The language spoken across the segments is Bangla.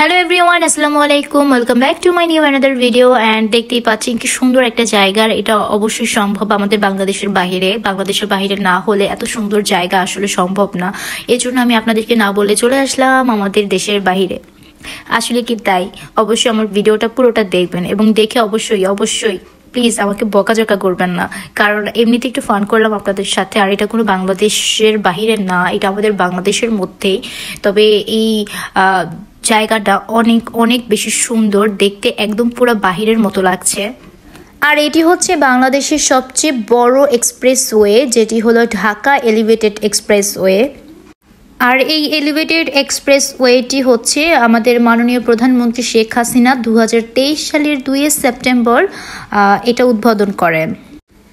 হ্যালো এভরিওয়ান, আসসালামু আলাইকুম। Welcome back to my new another video. And দেখতেই পাচ্ছেন কি সুন্দর একটা জায়গা। এটা অবশ্যই সম্ভব আমাদের বাংলাদেশের বাহিরে না হলে এত সুন্দর জায়গা আসলে সম্ভব না। এই জন্য আমি আপনাদেরকে না বলে চলে আসলাম আমাদের দেশের বাহিরে। আসলে কি তাই? অবশ্যই আমার ভিডিওটা পুরোটা দেখবেন এবং দেখে অবশ্যই প্লিজ আমাকে বকাঝকা করবেন না, কারণ এমনিতে একটু ফান করলাম আপনাদের সাথে। আর এটা কোনো বাংলাদেশের বাহিরে না, এটা আমাদের বাংলাদেশের মধ্যেই। তবে এই জায়গাটা অনেক অনেক বেশি সুন্দর দেখতে, একদম পুরো বাহিরের মতো লাগছে। আর এটি হচ্ছে বাংলাদেশের সবচেয়ে বড় এক্সপ্রেসওয়ে, যেটি হলো ঢাকা এলিভেটেড এক্সপ্রেসওয়ে। আর এই এলিভেটেড এক্সপ্রেসওয়েটি হচ্ছে আমাদের মাননীয় প্রধানমন্ত্রী শেখ হাসিনা 2023 সালের 2 সেপ্টেম্বর এটা উদ্বোধন করেন।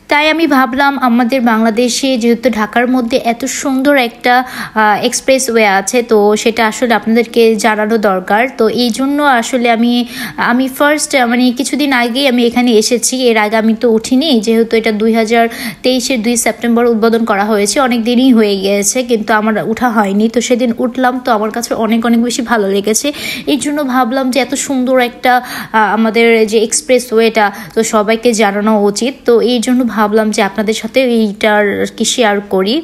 তাই আমি ভাবলাম আমাদের বাংলাদেশে যেহেতু ঢাকার মধ্যে এত সুন্দর একটা এক্সপ্রেসওয়ে আছে, তো সেটা আসলে আপনাদেরকে জানানো দরকার। তো এই জন্য আসলে আমি ফার্স্ট কিছুদিন আগেই আমি এখানে এসেছি। এর আগে আমি তো উঠিনি, যেহেতু এটা 2023-এর 2 সেপ্টেম্বর উদ্বোধন করা হয়েছে। অনেক দিনই হয়ে গিয়েছে, কিন্তু আমার উঠা হয়নি। তো সেদিন উঠলাম, তো আমার কাছে অনেক বেশি ভালো লেগেছে। এই জন্য ভাবলাম যে এত সুন্দর একটা আমাদের যে এক্সপ্রেসওয়েটা, তো সবাইকে জানানো উচিত। তো এই জন্য ভাবলাম যে আপনাদের সাথে এইটার কি শেয়ার করি।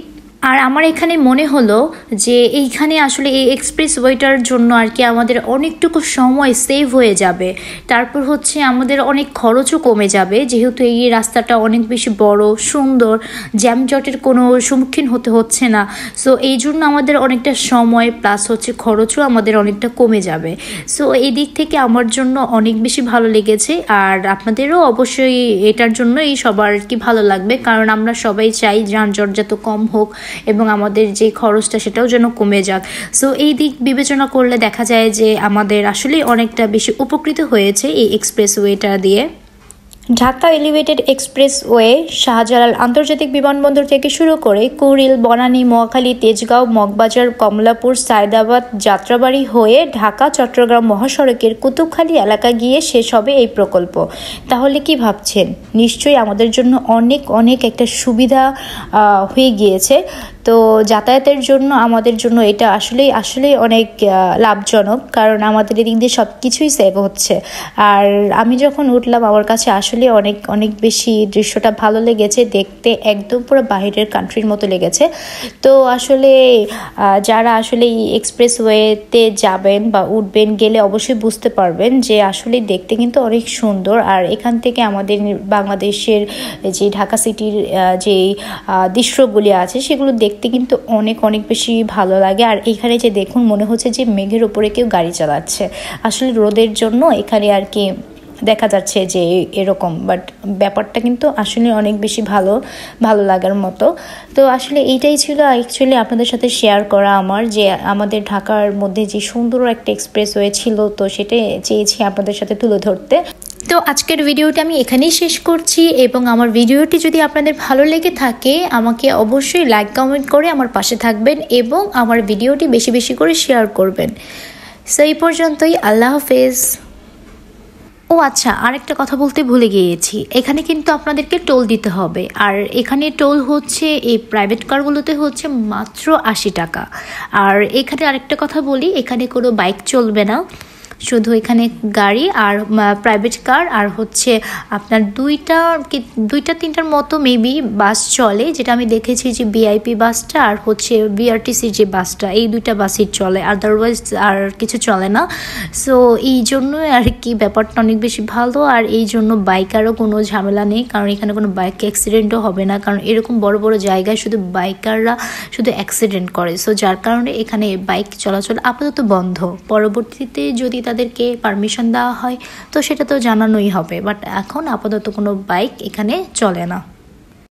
আর আমার এখানে মনে হলো যে এইখানে আসলে এই এক্সপ্রেসওয়েটার জন্য আর কি আমাদের অনেকটুকু সময় সেভ হয়ে যাবে। তারপর হচ্ছে আমাদের অনেক খরচও কমে যাবে, যেহেতু এই রাস্তাটা অনেক বেশি বড়, সুন্দর, জ্যামজটের কোনো সম্মুখীন হতে হচ্ছে না। সো এই জন্য আমাদের অনেকটা সময় প্লাস হচ্ছে খরচও আমাদের অনেকটা কমে যাবে। সো এই দিক থেকে আমার জন্য অনেক বেশি ভালো লেগেছে। আর আপনাদেরও অবশ্যই এটার জন্যই সবার কি ভালো লাগবে, কারণ আমরা সবাই চাই যানজট যত কম হোক এবং আমাদের যে খরচটা সেটাও যেন কমে যাক। সো এই দিক বিবেচনা করলে দেখা যায় যে আমাদের আসলে অনেকটা বেশি উপকৃত হয়েছে এই এক্সপ্রেসওয়েটা দিয়ে। ঢাকা এলিভেটেড এক্সপ্রেসওয়ে শাহজালাল আন্তর্জাতিক বিমানবন্দর থেকে শুরু করে কুড়িল, বনানী, মহাখালী, তেজগাঁও, মগবাজার, কমলাপুর, সায়দাবাদ, যাত্রাবাড়ি হয়ে ঢাকা চট্টগ্রাম মহাসড়কের কুতুবখালী এলাকা গিয়ে শেষ হবে এই প্রকল্প। তাহলে কি ভাবছেন? নিশ্চয়ই আমাদের জন্য অনেক একটা সুবিধা হয়ে গিয়েছে। তো যাতায়াতের জন্য আমাদের জন্য এটা আসলেই অনেক লাভজনক, কারণ আমাদের এদিক দিয়ে সব কিছুই সেভ হচ্ছে। আর আমি যখন উঠলাম আমার কাছে আসলে অনেক বেশি দৃশ্যটা ভালো লেগেছে দেখতে, একদম পুরো বাইরের কান্ট্রির মতো লেগেছে। তো আসলে যারা আসলে এই এক্সপ্রেসওয়েতে যাবেন বা উঠবেন, গেলে অবশ্যই বুঝতে পারবেন যে আসলে দেখতে কিন্তু অনেক সুন্দর। আর এখান থেকে আমাদের বাংলাদেশের যে ঢাকা সিটির যে দৃশ্যগুলি আছে সেগুলো দেখতে কিন্তু অনেক বেশি ভালো লাগে। আর এখানে যে দেখুন, মনে হচ্ছে যে মেঘের উপরে কেউ গাড়ি চালাচ্ছে। আসলে রোদের জন্য এখানে আর কি দেখা যাচ্ছে যে এরকম, বাট ব্যাপারটা কিন্তু আসলে অনেক বেশি ভালো লাগার মতো। তো আসলে এইটাই ছিল অ্যাকচুয়ালি আপনাদের সাথে শেয়ার করা আমার, যে আমাদের ঢাকার মধ্যে যে সুন্দর একটা এক্সপ্রেসওয়ে ছিল, তো সেটাই চেয়েছি আপনাদের সাথে তুলে ধরতে। তো আজকের ভিডিওটা আমি এখানেই শেষ করছি, এবং আমার ভিডিওটি যদি আপনাদের ভালো লেগে থাকে আমাকে অবশ্যই লাইক কমেন্ট করে আমার পাশে থাকবেন এবং আমার ভিডিওটি বেশি করে শেয়ার করবেন। সো এই পর্যন্তই, আল্লাহ হাফেজ। ও আচ্ছা, আরেকটা কথা বলতে ভুলে গিয়েছি, এখানে কিন্তু আপনাদেরকে টোল দিতে হবে। আর এখানে টোল হচ্ছে এই প্রাইভেট কারগুলোতে হচ্ছে মাত্র 80 টাকা। আর এখানে আরেকটা কথা বলি, এখানে কোনো বাইক চলবে না, শুধু এখানে গাড়ি আর প্রাইভেট কার, আর হচ্ছে আপনার দুইটা তিনটার মতো মেবি বাস চলে, যেটা আমি দেখেছি যে ভিআইপি বাসটা আর হচ্ছে বিআরটিসির যে বাসটা, এই দুইটা বাসই চলে, আদারওয়াইজ আর কিছু চলে না। সো এই জন্য আর কি ব্যাপারটা অনেক বেশি ভালো। আর এই জন্য বাইকারও কোনো ঝামেলা নেই, কারণ এখানে কোনো বাইক অ্যাক্সিডেন্টও হবে না, কারণ এরকম বড় জায়গায় শুধু বাইকাররা শুধু অ্যাক্সিডেন্ট করে। সো যার কারণে এখানে বাইক চলাচল আপাতত বন্ধ। পরবর্তীতে যদি তাদেরকে পারমিশন দেওয়া হয় তো সেটা তো জানানোই হবে, বাট এখন আপাতত কোনো বাইক এখানে চলে না।